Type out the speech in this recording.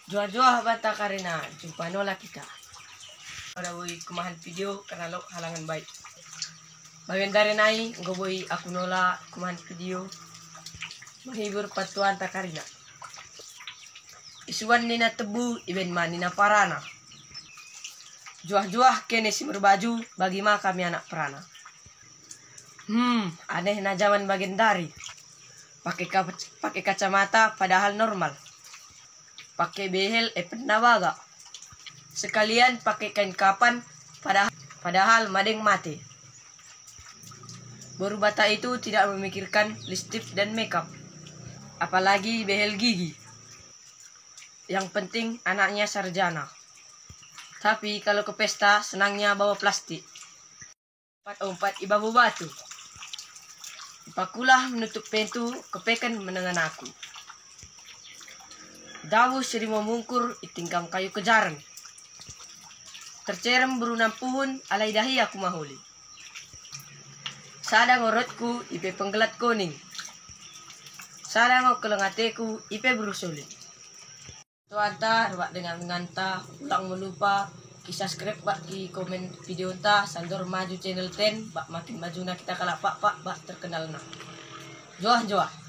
Jua-jua bata karena jumpa nola kita. Pada boy kumahan video karena lo halangan baik. Bagian dari nai boy aku nola kumahan video menghibur patuan takarina. Isuan nina tebu iben manina parana. Juah-juah kene si berbaju bagi ma kami anak perana. Aneh na zaman bagian dari. Pakai kacamata padahal normal. Pakai behel penawaga. Sekalian pakai kain kapan padahal madeng mati. Baru bata itu tidak memikirkan lipstik dan makeup. Apalagi behel gigi. Yang penting anaknya sarjana. Tapi kalau ke pesta senangnya bawa plastik. Empat iba batu. Ipakulah menutup pintu kepekan menengan aku. Dawu sering memungkur itingkam kayu kejaran. Tercerem berunam puhun alai dahi aku mahuli. Sada ngorotku ipe penggelat kuning. Sada ngokelengateku ipe berusulit. Tuanta ruak dengan nganta ulang melupa kisah skrip bak di komen video ta sandor maju channel 10 bak makin maju na kita kalak pak bak terkenal na. Joah.